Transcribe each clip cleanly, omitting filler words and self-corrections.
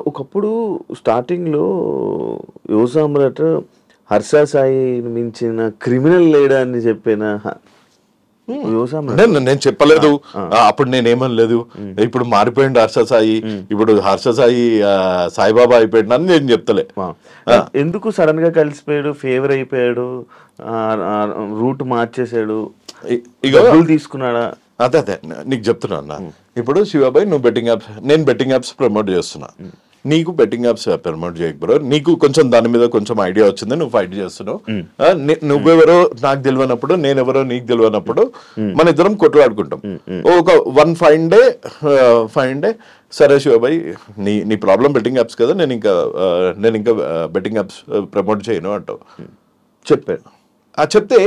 ఒకప్పుడు స్టార్టింగ్‌లో యువ సామ్రాట్ హర్ష సాయిని మించిన క్రిమినల్ లేడని చెప్పిన యువ సామ్రాట్. నేను చెప్పలేదు, అప్పుడు నేనేమనలేదు. ఇప్పుడు మారిపోయింది హర్ష సాయి, ఇప్పుడు హర్ష సాయి సాయిబాబా అయిపోయాడు అని నేను చెప్తలే. ఎందుకు సడన్ గా కలిసిపోయాడు, ఫేవర్ అయిపోయాడు, రూట్ మార్చేసాడు, డబ్బులు తీసుకున్నాడా? అదే నీకు చెప్తున్నా అన్న. ఇప్పుడు శివాబాయ్ నువ్వు బెట్టింగ్ యాప్స్, నేను బెట్టింగ్ యాప్స్ ప్రమోట్ చేస్తున్నా, నీకు బెట్టింగ్ యాప్స్ ప్రమోట్ చేయకు బ్రో. నీకు కొంచెం దాని మీద కొంచెం ఐడియా వచ్చింది, నువ్వు ఫైట్ చేస్తున్నావు. నువ్వెవరో నాకు తెలియనప్పుడు, నేనెవరో నీకు తెలియనప్పుడు మన ఇద్దరం కొట్లాడుకుంటాం. ఒక ఫైన్ డే సరే శివబాయ్ నీ ప్రాబ్లం బెట్టింగ్ యాప్స్ కదా, నేను ఇంకా బెట్టింగ్ యాప్స్ ప్రమోట్ చేయను అంటావు. చెప్పాను. చెప్తే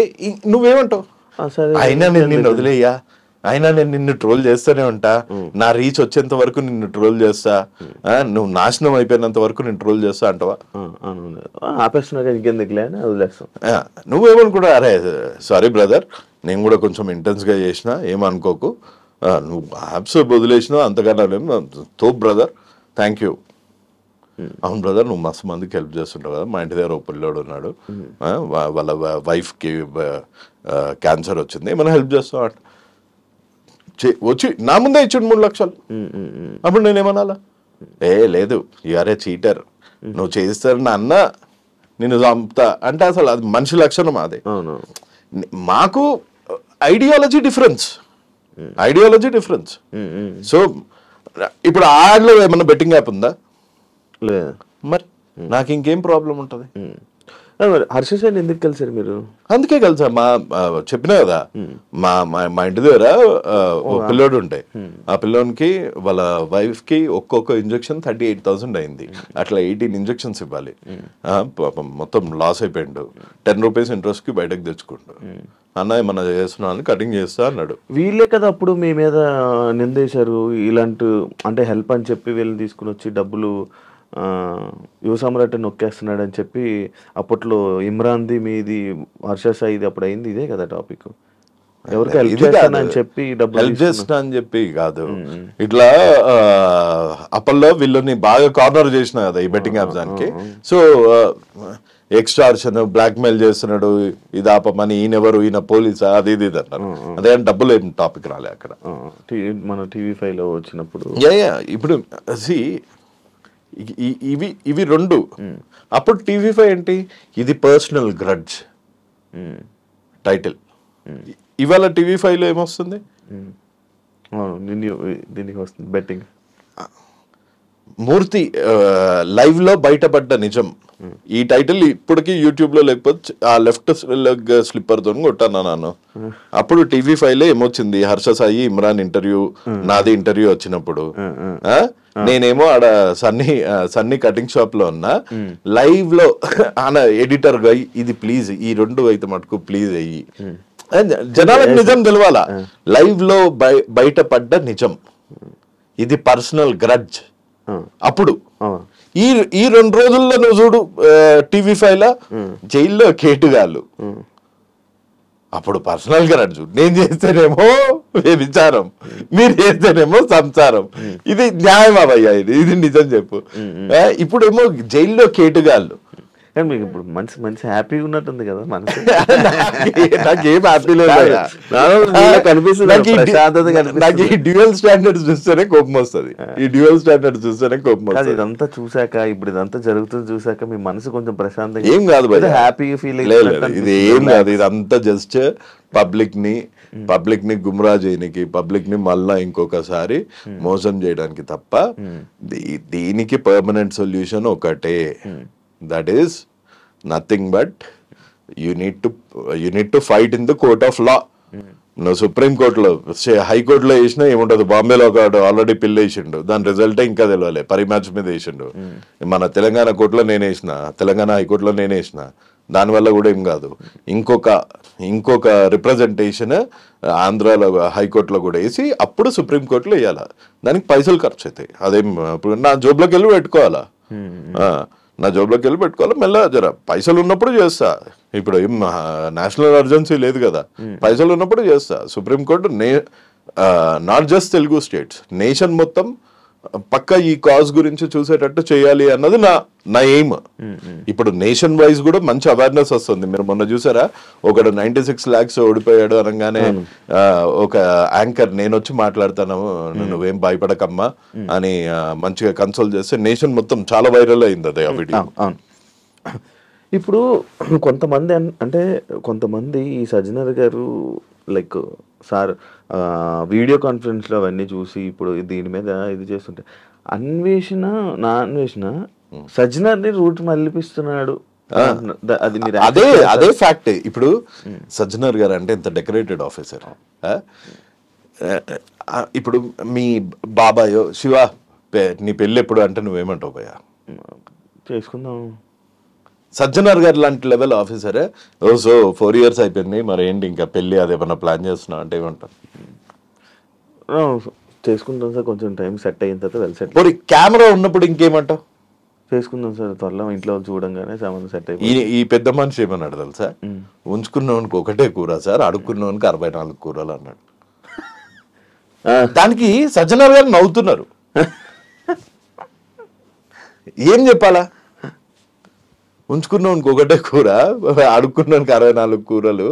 నువ్వేమంటావు? అయినా నేను నిన్ను వదిలేయ్యా, అయినా నేను నిన్ను ట్రోల్ చేస్తూనే ఉంటా, నా రీచ్ వచ్చేంత వరకు నిన్ను ట్రోల్ చేస్తా, నువ్వు నాశనం అయిపోయినంత వరకు నేను ట్రోల్ చేస్తా అంటావా? నువ్వేమనుకుంటా, అరే సారీ బ్రదర్, నేను కూడా కొంచెం ఇంటెన్స్ గా చేసిన, ఏమనుకోకు, నువ్వు యాప్స్ వదిలేసినా అంతకన్నా తో బ్రదర్, థ్యాంక్ యూ. అవును బ్రదర్, నువ్వు మస్తు మందికి హెల్ప్ చేస్తుంటావు కదా, మా ఇంటి దగ్గర ఒక పిల్లోడు ఉన్నాడు, వాళ్ళ వైఫ్కి క్యాన్సర్ వచ్చింది, ఏమైనా హెల్ప్ చేస్తావు అంట. వచ్చి నా ముందే ఇచ్చాడు 3 లక్షలు. అప్పుడు నేనేమనాలా? లేదు యూఆర్ ఏ చీటర్, నువ్వు చేస్తారని అన్న నేను చంపుతా అంటే అసలు అది మనిషి లక్షణం. అదే మాకు ఐడియాలజీ డిఫరెన్స్. సో ఇప్పుడు ఆడలో ఏమన్నా బెట్టింగ్ యాప్ ఉందా? లేదు. మరి నాకు ఇంకేం ప్రాబ్లం ఉంటుంది? హర్ష సాయిని ఎందుకు కలిసారు మీరు? అందుకే కలిసా. చెప్పినా కదా, మా ఇంటి దగ్గర పిల్లోడు ఉంటే ఆ పిల్లోనికి వాళ్ళ వైఫ్ కి ఒక్కొక్క ఇంజక్షన్ 38,000 అయింది. అట్లా 18 ఇంజక్షన్స్ ఇవ్వాలి. మొత్తం లాస్ అయిపోయిండు. 10 రూపీస్ ఇంట్రెస్ట్ కి బయటకు తెచ్చుకుంటు. అన్న ఏమన్నా చేస్తున్నాను, కటింగ్ చేస్తా అన్నాడు. వీళ్ళే కదా అప్పుడు మీ మీద నిందేశారు, ఇలాంటి అంటే హెల్ప్ అని చెప్పి వీళ్ళని తీసుకుని వచ్చి డబ్బులు యువ సామ్రాట్ నొక్కేస్తున్నాడు అని చెప్పి. అప్పట్లో ఇమ్రాన్ది మీది హర్ష సాయిది అప్పుడు అయింది ఇదే కదా టాపిక్. ఎవరికి హెల్ప్ చేస్తానని చెప్పి డబ్బులు హెల్ప్ చేస్తా అని చెప్పి కాదు, ఇట్లా అప్పట్లో వీళ్ళని బాగా కార్నర్ చేసిన కదా ఈ బెట్టింగ్ యాప్స్ దానికి. సో ఎక్స్టార్షన్, బ్లాక్ మెయిల్ చేస్తున్నాడు, ఇది ఆపమని, ఈయనెవరు, ఈయన పోలీసా, అది ఇది అన్నారు. అదే డబ్బులు ఏం టాపిక్ రాలే అక్కడ. మన TV5 లో వచ్చినప్పుడు ఇప్పుడు ఇవి రెండు. అప్పుడు TV5 ఏంటి, ఇది పర్సనల్ గ్రడ్జ్ టైటిల్. ఇవాళ TV5 లో ఏమొస్తుంది? దీనికి వస్తుంది బెట్టింగ్. మూర్తి లైవ్ లో బయటపడ్డ నిజం. ఈ టైటిల్ ఇప్పటికీ యూట్యూబ్ లో, లేకపోతే ఆ లెఫ్ట్ లెగ్ స్లిప్పర్ తో కొట్టాను నాను. అప్పుడు TV5 లో ఏమొచ్చింది, హర్ష సాయి ఇమ్రాన్ ఇంటర్వ్యూ, నాది ఇంటర్వ్యూ వచ్చినప్పుడు నేనేమో ఆడ సన్నీ కటింగ్ షాప్ లో ఉన్నా, లైవ్ లో ఆయన ఎడిటర్ గా ఇది ప్లీజ్ ఈ 2 అయితే మటుకు ప్లీజ్ అయ్యి జనాలకు నిజం తెలవాలా. లైవ్ లో బయటపడ్డ నిజం, ఇది పర్సనల్ గ్రడ్జ్. అప్పుడు ఈ 2 రోజుల్లో నువ్వు చూడు TV5 లో జైల్లో కేటుగాళ్ళు. అప్పుడు పర్సనల్ గ్రడ్జ్. నేను చేస్తేనేమో విచారం, మీరు చేస్తేనేమో సంసారం. ఇది న్యాయమా భయ్యా? ఇది నిజం చెప్పు. ఇప్పుడేమో జైల్లో కేటుగాళ్ళు. మీకు ఇప్పుడు మంచి హ్యాపీగా ఉన్నట్టుంది కదా మనసు. నాకేం హ్యాపీ లేదు, కనిపిస్తుంది. నాకు ఈ డ్యూయల్ స్టాండర్డ్స్ చూస్తేనే కోపం వస్తుంది. ఇదంతా చూసాక, ఇప్పుడు ఇదంతా జరుగుతుంది చూసాక మీ మనసు కొంచెం ప్రశాంతంగా ఏం కాదు, హ్యాపీగా ఫీల్ అయ్యింది. ఇది ఏం కాదు, ఇదంతా జస్ట్ పబ్లిక్ ని గుమ్రా చేయడానికి, పబ్లిక్ ని మళ్ళా ఇంకొకసారి మోసం చేయడానికి తప్ప దీనికి పర్మనెంట్ సొల్యూషన్ ఒకటే. That is nothing but you need to fight in the court of law. నువ్వు సుప్రీం కోర్టులో, హైకోర్టులో వేసినా ఏముంటది, బాంబేలో ఒక ఆల్రెడీ పిల్లి వేసిండు, దాని రిజల్టే ఇంకా తెలియలే, పరిమ్యాచ్ మీద వేసిండు. మన తెలంగాణ కోర్టులో నేను వేసిన, తెలంగాణ హైకోర్టులో నేను వేసిన, దానివల్ల కూడా ఏం కాదు. ఇంకొక రిప్రజెంటేషన్ ఆంధ్రాలో హైకోర్టులో కూడా వేసి అప్పుడు సుప్రీంకోర్టులో వేయాలి. దానికి పైసలు ఖర్చు అవుతాయి. అదేం ఇప్పుడు నా జోబులోకి వెళ్ళి పెట్టుకోవాలా, మెల్లగా జర పైసలు ఉన్నప్పుడు చేస్తా. ఇప్పుడు ఏం నేషనల్ ఎమర్జెన్సీ లేదు కదా, పైసలు ఉన్నప్పుడు చేస్తా. Supreme court not just Telugu states, nation మొత్తం పక్క ఈ కాజ్ గురించి చూసేటట్టు చేయాలి అన్నది నా ఎయిమ్. ఇప్పుడు నేషన్ వైజ్ కూడా మంచి అవేర్నెస్ వస్తుంది. మీరు మొన్న చూసారా, ఒకడు 96 lakhs ఓడిపోయాడు అనగానే ఒక యాంకర్ నేను వచ్చి మాట్లాడతాను నువ్వేం భయపడకమ్మా అని మంచిగా కన్సోల్ చేస్తే నేషన్ మొత్తం చాలా వైరల్ అయింది అదే ఆ వీడియో. ఇప్పుడు కొంతమంది అంటే కొంతమంది ఈ సజ్జనర్ గారు లైక్ సార్ వీడియో కాన్ఫరెన్స్లో అవన్నీ చూసి ఇప్పుడు దీని మీద ఇది చేస్తుంటే అన్వేషణ సజ్జనర్ని రూట్ మళ్ళిపిస్తున్నాడు. అది అదే ఫ్యాక్ట్. ఇప్పుడు సజ్జనర్ గారు అంటే ఇంత డెకరేటెడ్ ఆఫీసర్. ఇప్పుడు మీ బాబాయో శివ నీ పెళ్ళి ఎప్పుడు అంటే నువ్వేమంటావు భయ్యా? చేసుకుందాం. సజ్జనర్ గారు లాంటి లెవెల్ ఆఫీసరే సో 4 years అయిపోయింది మరి ఏంటి ఇంకా పెళ్ళి అదేమన్నా ప్లాన్ చేస్తున్నావు అంటే ఏమంటారు? చేసుకుంటాం సార్, కొంచెం టైం సెట్ అయిన తర్వాత వెల్ సెట్. మరి కెమెరా ఉన్నప్పుడు ఇంకేమంటావు? చేసుకుందాం సార్, త్వరలో ఇంట్లో చూడంగానే సంబంధం సెట్ అయిపోయింది. ఈ పెద్ద మనిషి ఏమన్నాడు తెలుసా? ఉంచుకున్నవానికి ఒకటే కూర సార్, అడుక్కున్నవానికి 64 కూరలు అన్నాడు. దానికి సజ్జనర్ గారు నవ్వుతున్నారు. ఏం చెప్పాలా? ఉంచుకున్నవానికి ఒకటే కూర, అడుక్కున్నానికి 64 కూరలు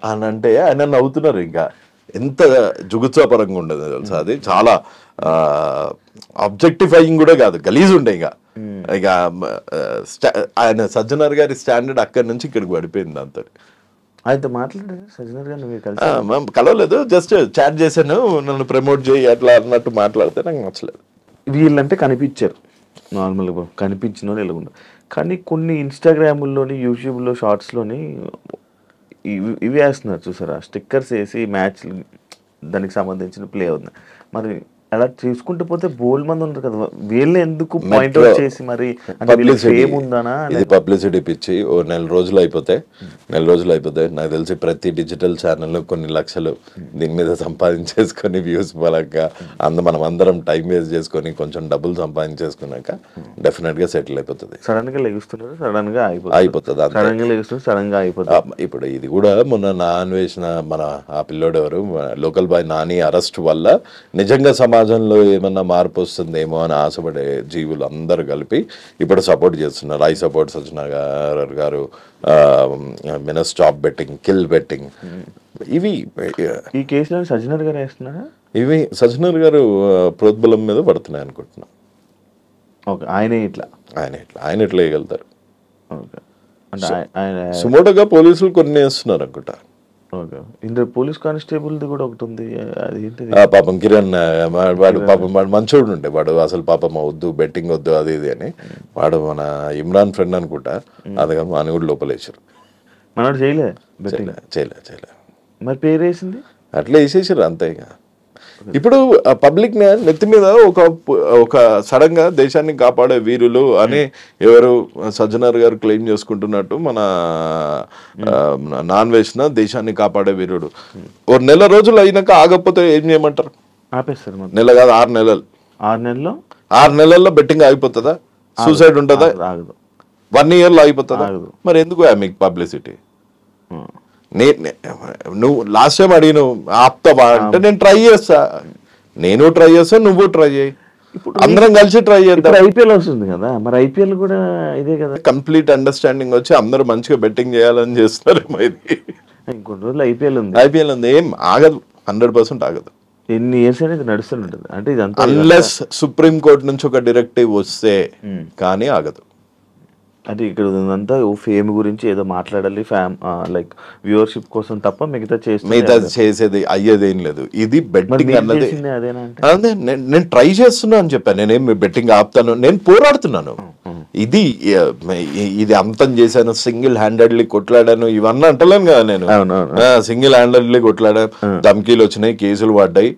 అని అంటే ఆయన నవ్వుతున్నారు. ఇంకా ఎంత జుగుత్సాపరంగా ఉండదు తెలుసా అది. చాలా ఆబ్జెక్టిఫైయింగ్ కూడా కాదు, గలీజ్ ఉండే. ఇక ఆయన సజ్జనర్ గారి స్టాండర్డ్ అక్కడి నుంచి ఇక్కడికి పడిపోయింది. అంతా ఆయనతో మాట్లాడారు సజ్జనర్ గారు? కలవలేదు, జస్ట్ చాట్ చేశాను, నన్ను ప్రమోట్ చేయి అట్లా అన్నట్టు మాట్లాడితే నాకు నచ్చలేదు. వీళ్ళంటే కనిపించారు నార్మల్గా, కనిపించిన వాళ్ళు ఎలాగుండదు. కానీ కొన్ని ఇన్స్టాగ్రామ్లోని యూట్యూబ్లో షార్ట్స్లోని ఇవి వేస్తున్నారు చూసారా, స్టిక్కర్స్ వేసి మ్యాచ్ దానికి సంబంధించిన ప్లే అవుతుంది. మరి అలా చూసుకుంటూ పోతే బోల్ మంది ఉంటారు కదా, వీళ్ళని ఎందుకు పాయింట్ అవుట్ చేసి మరి ఏముందనా? ఇది పబ్లిసిటీ పిచ్చి. ఓ 4 రోజులు అయిపోతే నాకు తెలిసి ప్రతి డిజిటల్ ఛానల్ కొన్ని లక్షలు దీని మీద సంపాదించేసుకొని వ్యూస్ పరంగా మనం అందరం టైం వేస్ట్ చేసుకొని కొంచెం డబ్బులు సంపాదించేసుకున్నాక డెఫినెట్ గా సెటిల్ అయిపోతుంది. సడన్ గా లెగుస్తున్నారు, సడన్ గా అయిపోతుంది. సడన్ గా లెగుస్తున్నారు, సడన్ గా అయిపోతుంది. ఇప్పుడు ఇది కూడా మొన్న నా అన్వేషణ మన ఆ పిల్లోడు ఎవరు లోకల్ బాయ్ నాని అరెస్ట్ వల్ల నిజంగా సమాజంలో ఏమన్నా మార్పు వస్తుందేమో అని ఆశపడే జీవులు అందరూ కలిపి ఇప్పుడు సపోర్ట్ చేస్తున్నారు. ఐ సపోర్ట్ సజ్జనర్ గారు, స్టాప్ బెట్టింగ్, కిల్ బెట్టింగ్. ఇవి ఈ కేసులో సజ్జనర్ గారు వేస్తున్నారా? ఇవి సజ్జనర్ గారు ప్రోద్బలం మీద పడుతున్నాయి అనుకుంటున్నాం. ఓకే, ఆయన ఇట్లా వేయగలుగుతారు. సుమోటోగా పోలీసులు కొన్ని వేస్తున్నారు అనుకుంటా. ఇందులో పోలీస్ కానిస్టేబుల్ది కూడా ఒకటి ఉంది. పాపం కిరణ్ వాడు మంచోడు ఉండే, వాడు అసలు పాపం వద్దు బెట్టింగ్ వద్దు అది ఇది అని, వాడు మన ఇమ్రాన్ ఫ్రెండ్ అనుకుంటా, అది అని కూడా లోపలేసారు. మనోడు చేయలే. మరి పేరు వేసింది అట్లా వేసేసారు అంతే. ఇక ఇప్పుడు పబ్లిక్ నెత్తి మీద ఒక సడన్ గా దేశాన్ని కాపాడే వీరులు అని ఎవరు సజ్జనర్ గారు క్లెయిమ్ చేసుకుంటున్నట్టు మన నాన్ వేసిన దేశాన్ని కాపాడే వీరుడు 1 నెల రోజులు అయినాక ఆగకపోతే ఏం చేయమంటారు? ఆపేస్తారు. నెల కాదు 6 నెలలు. 6 నెలల్లో బెట్టింగ్ ఆగిపోతుందా? సూసైడ్ ఉంటుందా? 1 yearలో అయిపోతుందా? మరి ఎందుకు మీకు పబ్లిసిటీ? నువ్వు లాస్ట్ టైం అడిగిన ఆపుతావా అంటే నేను ట్రై చేస్తా, నువ్వు ట్రై చేయి, అందరం కలిసి ట్రై చేద్దాం. ఐపీఎల్ వస్తుంది కదా, మరి ఐపీఎల్ కూడా ఇదే కదా. కంప్లీట్ అండర్స్టాండింగ్ వచ్చి అందరూ మంచిగా బెట్టింగ్ చేయాలని చేస్తున్నారు. ఇంకొన్ని రోజులు ఐపీఎల్ ఉంది, ఏం ఆగదు, 100% ఆగదు. ఎన్ని ఇయర్స్ అనేది నడుస్తుంటుంది. అంటే ఇదంతా అన్లెస్ సుప్రీం కోర్టు నుంచి ఒక డైరెక్టివ్ వస్తే కానీ ఆగదు. అంటే ఇక్కడ ఉందంతా ఫేమ్ గురించి ఏదో మాట్లాడాలి, లైక్ వ్యూవర్షిప్ కోసం తప్ప మిగతా చేసేది అయ్యేదేం లేదు. ఇది బెట్టింగ్ అన్నది అదే నేను ట్రై చేస్తున్నా అని చెప్పాను. నేనేం బెట్టింగ్ ఆపుతాను, నేను పోరాడుతున్నాను. ఇది అంతం చేశాను, సింగిల్ హ్యాండెడ్లీ కొట్లాడాను ఇవన్నీ అంటలేను కదా. నేను సింగిల్ హ్యాండెడ్లీ కొట్లాడా, ధమ్కీలు వచ్చినాయి, కేసులు పడ్డాయి,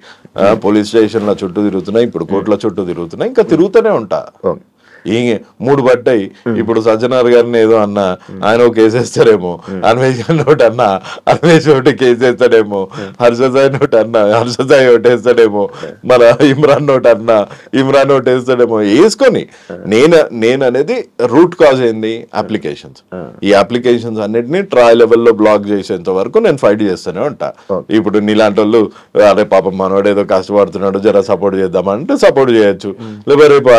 పోలీస్ స్టేషన్ల చుట్టూ తిరుగుతున్నాయి, ఇప్పుడు కోర్టుల చుట్టూ తిరుగుతున్నాయి, ఇంకా తిరుగుతూనే ఉంటా. ఈ 3 పడ్డాయి. ఇప్పుడు సజ్జనార్ గారిని ఏదో అన్నా ఆయన ఒక కేసేస్తాడేమో, అన్వేష్ ఒకటి అన్నా అన్వేష్ ఒకటి కేసేస్తాడేమో, హర్షసాయి ఒకటి అన్నా హర్షసాయి ఒకటి వేస్తాడేమో, మన ఇమ్రాన్ ఒకటి అన్నా ఇమ్రాన్ ఒకటి వేస్తాడేమో వేసుకొని నేను అనేది రూట్ కాజ్ ఏంది అప్లికేషన్స్. ఈ అప్లికేషన్స్ అన్నిటిని ట్రయల్ లెవెల్లో బ్లాక్ చేసేంత వరకు నేను ఫైట్ చేస్తూనే ఉంటా. ఇప్పుడు నీలాంటి వాళ్ళు అరే పాపం మనవాడు ఏదో కష్టపడుతున్నాడు జర సపోర్ట్ చేద్దామంటే సపోర్ట్ చేయొచ్చు, లేకపోతే రేపు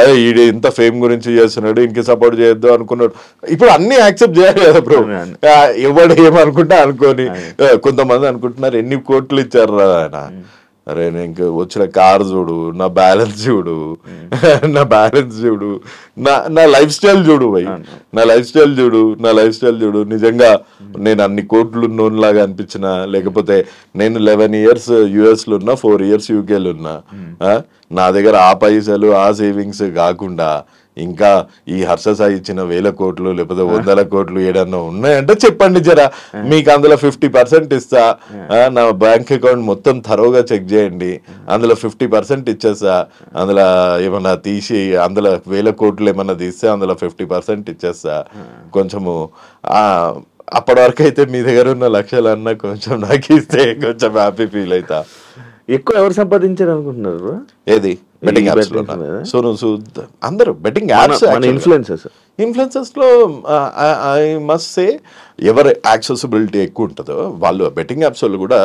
ఇంత ఫేమ్ గురించి చేస్తున్నాడు ఇంక సపోర్ట్ చేయొద్దు అనుకున్నాడు. ఇప్పుడు అన్ని యాక్సెప్ట్ చేయాలి కదా బ్రో. ఎవడు ఏమనుకుంటా అనుకోని. కొంతమంది అనుకుంటున్నారు ఎన్ని కోట్లు ఇచ్చారు ఆయన. అరే ఇంక వచ్చిన కార్ చూడు, నా బ్యాలెన్స్ చూడు, నా లైఫ్ స్టైల్ చూడు భయ్, నా లైఫ్ స్టైల్ చూడు. నిజంగా నేను అన్ని కోట్లు ఉన్నోన్లాగా అనిపించిన, లేకపోతే నేను 11 years US లో ఉన్నా, 4 years UK లో ఉన్నా. నా దగ్గర ఆ పైసలు ఆ సేవింగ్స్ కాకుండా ఇంకా ఈ హర్షసాయి ఇచ్చిన 1000 కోట్లు లేకపోతే 100 కోట్లు ఏడన్నా ఉన్నాయంటే చెప్పండి జరా, మీకు అందులో 50% ఇస్తా. నా బ్యాంక్ అకౌంట్ మొత్తం థరోగా చెక్ చేయండి, అందులో 50% ఇచ్చేస్తా. అందులో ఏమన్నా తీసి అందులో 1000 కోట్లు ఏమన్నా తీస్తే అందులో 50% ఇచ్చేస్తా. కొంచెము అప్పటి వరకు అయితే మీ దగ్గర ఉన్న లక్షలన్నా కొంచెం నాకు ఇస్తే కొంచెం హ్యాపీ ఫీల్ అవుతా. ఎక్కువ ఎవరు సంపాదించారు అనుకుంటున్నారు? ఏది బెట్టింగ్ యాప్స్ లో సోను సూద్ అందరూ బెట్టింగ్ యాప్స్ ఇన్ఫ్లుయెన్సర్స్ లో ఐ మస్ట్ సే ఎవరి యాక్సెసిబిలిటీ ఎక్కువ ఉంటుందో వాళ్ళు బెట్టింగ్ యాప్స్ వాళ్ళు కూడా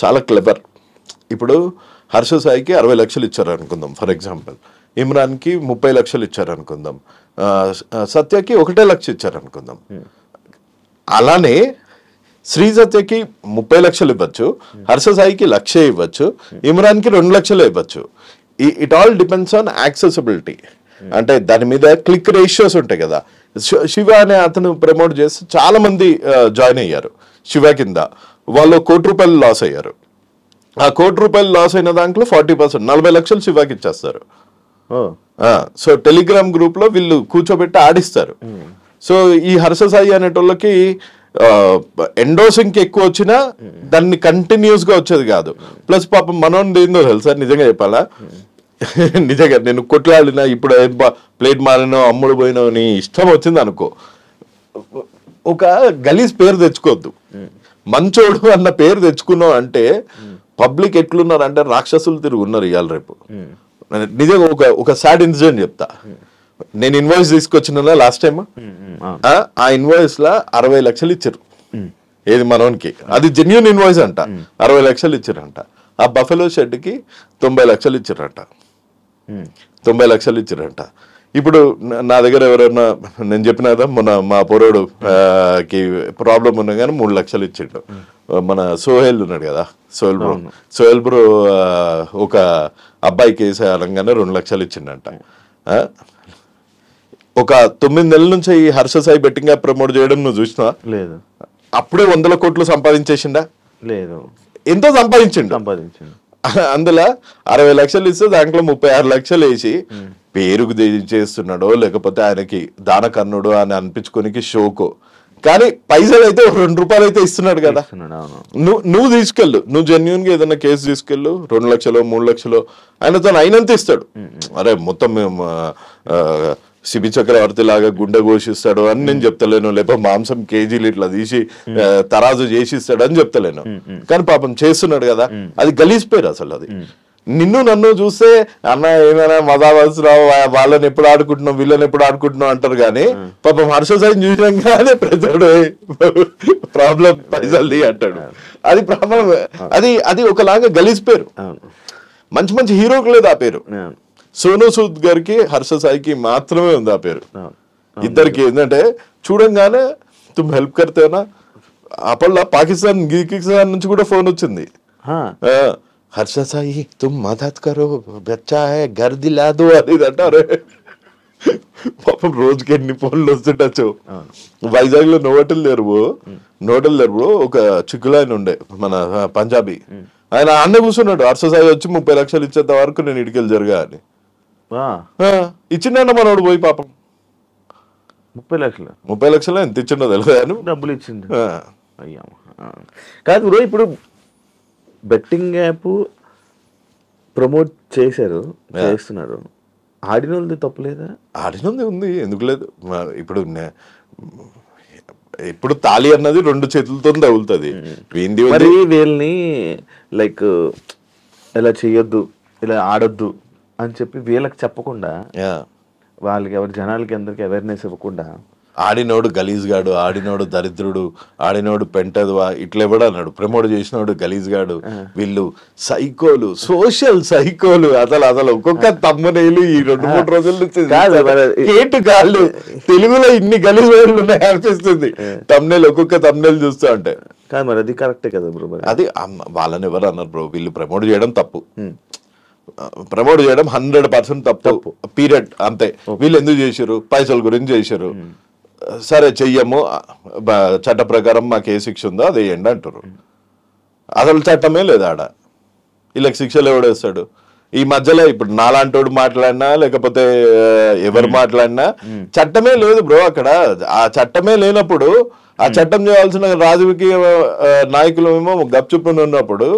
చాలా క్లెవర్. ఇప్పుడు హర్ష సాయికి 60 లక్షలు ఇచ్చారు అనుకుందాం ఫర్ ఎగ్జాంపుల్, ఇమ్రాన్కి 30 లక్షలు ఇచ్చారు అనుకుందాం, సత్యకి 1 లక్ష ఇచ్చారు అనుకుందాం. అలానే శ్రీ సత్యకి 30 లక్షలు ఇవ్వచ్చు, హర్ష సాయికి 1 లక్ష ఇవ్వచ్చు, ఇమ్రాన్కి 2 లక్షలు ఇవ్వచ్చు. It all depends on accessibility. అంటే దాని మీద క్లిక్ రేషియోస్ ఉంటాయి కదా. శివ అనే అతను ప్రమోట్ చేసి చాలా మంది జాయిన్ అయ్యారు శివ కింద. వాళ్ళు ₹1 కోటి లాస్ అయ్యారు. ఆ ₹1 కోటి లాస్ అయిన దాంట్లో 40% 40 లక్షలు శివకి ఇచ్చేస్తారు. సో టెలిగ్రామ్ గ్రూప్ లో వీళ్ళు కూర్చోబెట్టి ఆడిస్తారు. సో ఈ హర్ష సాయి అనేటోళ్ళకి ఎండోసింగ్ ఎక్కువ వచ్చినా దాన్ని కంటిన్యూస్ గా వచ్చేది కాదు. ప్లస్ పాపం మనోని ఏందో తెలుసా, నిజంగా చెప్పాలా, నిజంగా నేను కొట్లాడినా ఇప్పుడు ప్లేట్ మారినో అమ్ముడు పోయినో నీ ఇష్టం వచ్చింది అనుకో, ఒక గలీజ్ పేరు తెచ్చుకోవద్దు. మంచోడు అన్న పేరు తెచ్చుకున్నావు అంటే పబ్లిక్ ఎట్లున్నారు అంటే రాక్షసులు తిరుగున్నారు ఇవాళ రేపు. నిజంగా ఒక సాడ్ ఇన్సిడెంట్ చెప్తా. నేను ఇన్వాయిస్ తీసుకొచ్చిన లాస్ట్ టైం, ఆ ఇన్వాయిస్ లా 60 లక్షలు ఇచ్చారు. ఏది మనోనికి, అది జెన్యూన్ ఇన్వాయిస్ అంట. 60 లక్షలు ఇచ్చారంట. ఆ బఫెలో షెడ్ కి 90 లక్షలు ఇచ్చారంట. 90 లక్షలు ఇచ్చారంట. ఇప్పుడు నా దగ్గర ఎవరైనా నేను చెప్పిన కదా మొన్న మా పొరోడు కి ప్రాబ్లం ఉన్నా కానీ 3 లక్షలు ఇచ్చిండు. మన సోహెల్ ఉన్నాడు కదా, సోహెల్ బ్రో ఒక అబ్బాయి కేసు అనగానే 2 లక్షలు ఇచ్చిండంట. ఒక 9 నెలల నుంచి ఈ Harsha Sai betting app promote చేయడం నువ్వు చూసినా లేదు? అప్పుడే 100 కోట్లు సంపాదించేసిండా? లేదు. ఎంతో సంపాదించిండు. అందులో 60 లక్షలు ఇస్తే దాంట్లో 36 లక్షలు వేసి పేరుకు చేస్తున్నాడో లేకపోతే ఆయనకి దానకర్ణుడు అని అనిపించుకోనికి షోకో, కానీ పైసలు అయితే ₹2 అయితే ఇస్తున్నాడు కదా. నువ్వు తీసుకెళ్ళు, నువ్వు జెన్యున్ గా ఏదైనా కేసు తీసుకెళ్ళు, 2 లక్షలు 3 లక్షలు ఆయనతో అయినంత ఇస్తాడు. అరే మొత్తం శిబి చక్రవర్తి లాగా గుండె ఘోషిస్తాడు అని నేను చెప్తలేను, లేకపోతే మాంసం కేజీలు ఇట్లా తీసి తరాజు చేసిస్తాడు అని చెప్తలేను. కానీ పాపం చేస్తున్నాడు కదా, అది గలీజ్ పేరు అసలు. అది నిన్ను నన్ను చూస్తే అన్న ఏమైనా మజావసరావు వాళ్ళని ఎప్పుడు ఆడుకుంటున్నావు వీళ్ళని ఎప్పుడు ఆడుకుంటున్నావు అంటారు, కానీ పాపం హర్ష సాయిని చూసినాగానే ప్రజడు ప్రాబ్లం పైసల్ది అంటాడు. అది ప్రాబ్లం. అది ఒకలాగా గలీజ్ పేరు. మంచి మంచి హీరోకి లేదు ఆ పేరు. సోను సూద్ గారికి హర్ష సాయికి మాత్రమే ఉంది ఆ పేరు. ఇద్దరికి ఏంటంటే చూడంగానే తుమ్ హెల్ప్ కర్తేనా. అప్పట్లో పాకిస్తాన్ నుంచి కూడా ఫోన్ వచ్చింది, హర్ష సాయి తుమ్ మదద్ కరో బచ్చా హై ఘర్ దిలా దో అని అంటారు. పాపం రోజుకి ఎన్ని ఫోన్లు వస్తుండొచ్చు. వైజాగ్ లో నోటల్ తెరువు ఒక చిక్కులు ఆయన ఉండే మన పంజాబీ, ఆయన అన్నే కూర్చున్నాడు. హర్ష సాయి వచ్చి 30 లక్షలు ఇచ్చేంత వరకు నేను ఇడికెళ్ళి జరగా అని ఇచ్చిండ మనోడు పోయి. పాపం 30 లక్షలు ఎంత ఇచ్చిండో తెలియదు, డబ్బులు ఇచ్చిండు. అయ్యా కాదు బ్రో, ఇప్పుడు బెట్టింగ్ యాప్ ప్రమోట్ చేస్తున్నారు, ఆడిన వాళ్ళది తప్పులేదా? ఆడినది ఉంది, ఎందుకు లేదు. ఇప్పుడు తాళి అన్నది 2 చేతులతో తగులుతుంది. మరి వీళ్ళని లైక్ ఇలా చెయ్యొద్దు, ఇలా ఆడొద్దు అని చెప్పి వీళ్ళకి చెప్పకుండా, వాళ్ళకి ఎవరి జనాలకి అందరికి అవేర్నెస్ ఇవ్వకుండా, ఆడినోడు గలీజ్గాడు, ఆడినోడు దరిద్రుడు, ఆడినోడు పెంటదువా ఇట్లా ఎవడు అన్నాడు. ప్రమోట్ చేసినోడు గలీజ్గాడు, వీళ్ళు సైకోలు, సోషల్ సైకోలు. అసలు ఒక్కొక్క తమ్మునేలు ఈ 2-3 రోజుల నుంచి కేటు కాళ్ళు తెలుగులో ఇన్ని గలీజ్ వేళ్ళు ఉన్నాయి అనిపిస్తుంది తమ్నేల్, ఒక్కొక్క తమ్నేల్ చూస్తా అంటే. కాదు మరి అది కరెక్టే కదా బ్రో. అది వాళ్ళని ఎవరు అన్నారు బ్రో. వీళ్ళు ప్రమోట్ చేయడం తప్పు, ప్రమోట్ చేయడం 100% తప్పు, పీరియడ్, అంతే. వీళ్ళు ఎందుకు చేశారు? పైసల గురించి చేశారు. సరే చెయ్యము, చట్ట ప్రకారం మాకు ఏ శిక్ష ఉందో అది వేయండి అంటారు. అసలు చట్టమే లేదు ఆడ. వీళ్ళకి శిక్షలు ఎవడేస్తాడు? ఈ మధ్యలో ఇప్పుడు నాలాంటోడు మాట్లాడినా లేకపోతే ఎవరు మాట్లాడినా చట్టమే లేదు బ్రో అక్కడ. ఆ చట్టమే లేనప్పుడు ఆ చట్టం చేయాల్సిన రాజకీయ నాయకులు ఏమో గప్చుప్పుని ఉన్నప్పుడు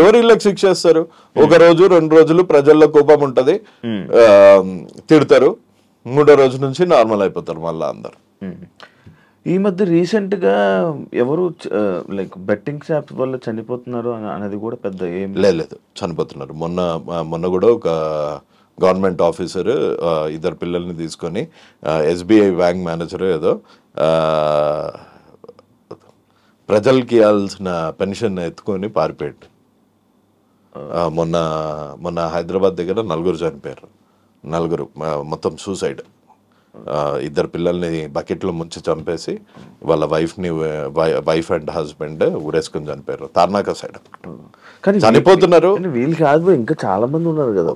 ఎవరు వీళ్ళకి శిక్ష ఇస్తారు? 1 రోజు 2 రోజులు ప్రజల్లో కోపం ఉంటది, తిడతారు, 3వ రోజు నుంచి నార్మల్ అయిపోతారు మళ్ళీ అందరు. ఈ మధ్య రీసెంట్ గా ఎవరు లైక్ బెట్టింగ్ యాప్స్ వల్ల చనిపోతున్నారు అనేది కూడా పెద్ద ఏం లేదు, చనిపోతున్నారు. మొన్న కూడా ఒక గవర్నమెంట్ ఆఫీసర్ 2 పిల్లల్ని తీసుకొని SBI బ్యాంక్ మేనేజర్ ఏదో ప్రజలకి ఇవ్వాల్సిన పెన్షన్ ఎత్తుకొని పారిపోయాడు. మొన్న హైదరాబాద్ దగ్గర 4 చనిపోయారు. 4 మొత్తం సూసైడ్. 2 పిల్లల్ని బకెట్లో ముంచి చంపేసి వాళ్ళ వైఫ్ అండ్ హస్బెండ్ ఊరేసుకొని చనిపోయారు. తార్నాక సైడ్ చనిపోతున్నారు. వీళ్ళు కాదు, ఇంకా చాలా మంది ఉన్నారు కదా.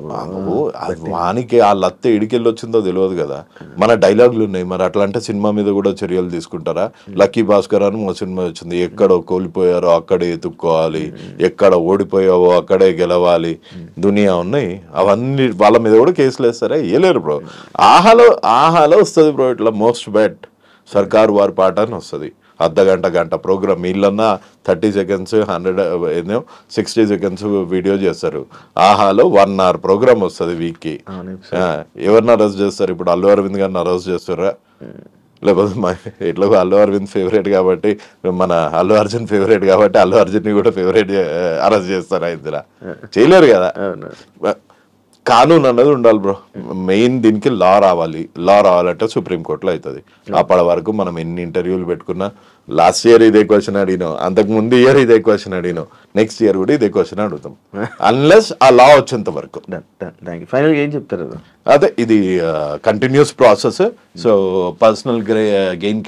వానికి ఆ లత్త ఎడికెళ్ళి వచ్చిందో తెలియదు కదా. మన డైలాగులు ఉన్నాయి మరి. అట్లా అంటే సినిమా మీద కూడా చర్యలు తీసుకుంటారా? లక్కీ భాస్కర్ అని మా సినిమా వచ్చింది. ఎక్కడ కోల్పోయారో అక్కడే ఎత్తుక్కోవాలి, ఎక్కడ ఓడిపోయావో అక్కడే గెలవాలి, దునియా ఉన్నాయి. అవన్నీ వాళ్ళ మీద కూడా కేసులు వేస్తారా? వేయలేరు బ్రో. ఆహాలో వస్తుంది బ్రో ఇట్లా మోస్ట్ బెట్ సర్కార్ వారి పాట అని వస్తుంది. గంట ప్రోగ్రామ్. వీళ్ళన్నా 30 seconds 60 seconds వీడియో చేస్తారు. ఆహాలో 1 hour ప్రోగ్రామ్ వస్తుంది వీక్కి. ఎవరిని అరెస్ట్ చేస్తారు? ఇప్పుడు అల్లు అరవింద్ గారిని అరెస్ట్ చేస్తారా? లేకపోతే ఎట్లా అల్లు అరవింద్ ఫేవరెట్ కాబట్టి, మన అల్లు అర్జున్ ఫేవరెట్ కాబట్టి అల్లు అర్జున్ని కూడా ఫేవరెట్ అరెస్ట్ చేస్తారా? ఇందులో చేయలేరు కదా. కానూన్ అన్నది ఉండాలి బ్రో. మెయిన్ దీనికి లా రావాలంటే సుప్రీంకోర్టులో అవుతుంది. అప్పటి వరకు మనం ఎన్ని ఇంటర్వ్యూలు పెట్టుకున్నా, లాస్ట్ ఇయర్ ఇదే క్వశ్చన్ అడిగినాం, అంతకు ముందు ఇయర్ ఇదే క్వశ్చన్ అడిగినాం, నెక్స్ట్ ఇయర్ కూడా ఇదే క్వశ్చన్ అడుగుతాం అన్లెస్ ఆ లా వచ్చేంత వరకు. ఫైనల్ ఏం చెప్తారు? అదే ఇది continuous process. So personal gain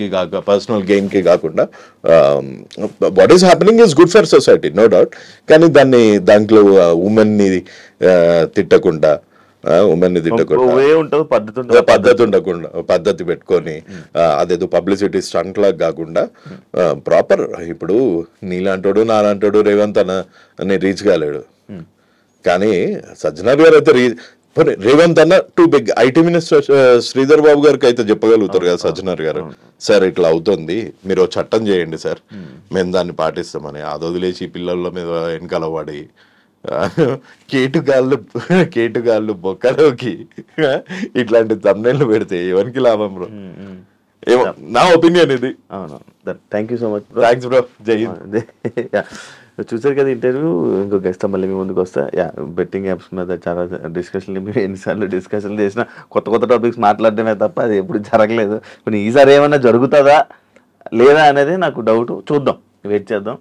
కి కాకుండా what is happening is good for society, no doubt. కానీ దాంట్లో ఉమెన్ ని తిట్టకుండా, పద్ధతి పెట్టుకొని అదేదో పబ్లిసిటీ స్టంట్ లాగా కాకుండా ప్రాపర్. ఇప్పుడు నీలాంటోడు నాలాంటోడు రేవంత్ అని రీచ్ కాలేడు, కానీ సజ్జనార్ గారు అయితే రేవంత్ అన్న too big. IT minister Sridhar Babu గారికి అయితే చెప్పగలుగుతారు కదా సజ్జనార్ గారు, సార్ ఇట్లా అవుతుంది, మీరు చట్టం చేయండి సార్, మేము దాన్ని పాటిస్తామని. అది వదిలేసి పిల్లల మీద వెనకాల పడి కేటుగాళ్ళు బొక్కలోకి ఇట్లాంటి తమ్నైళ్ళు పెడితే ఎవరికి లాభం బ్రో? ఏమో నా ఒపీనియన్ ఇది. అవును, thank you so much. Thanks bro. జై హింద్. చూసారు కదా ఇంటర్వ్యూ. ఇంకో గెస్ట్ మళ్ళీ మీ ముందుకు వస్తా. బెట్టింగ్ యాప్స్ మీద చాలా డిస్కషన్లు, మేము ఎన్నిసార్లు డిస్కషన్లు చేసినా కొత్త టాపిక్స్ మాట్లాడడమే తప్ప అది ఎప్పుడు జరగలేదు. ఇప్పుడు ఈసారి ఏమన్నా జరుగుతుందా లేదా అనేది నాకు డౌట్. చూద్దాం, వెయిట్ చేద్దాం.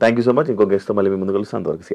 Thank you so much. ఇంకో గెస్ట్తో మళ్ళీ మీ ముందుకు వస్తాను. అంతవరకు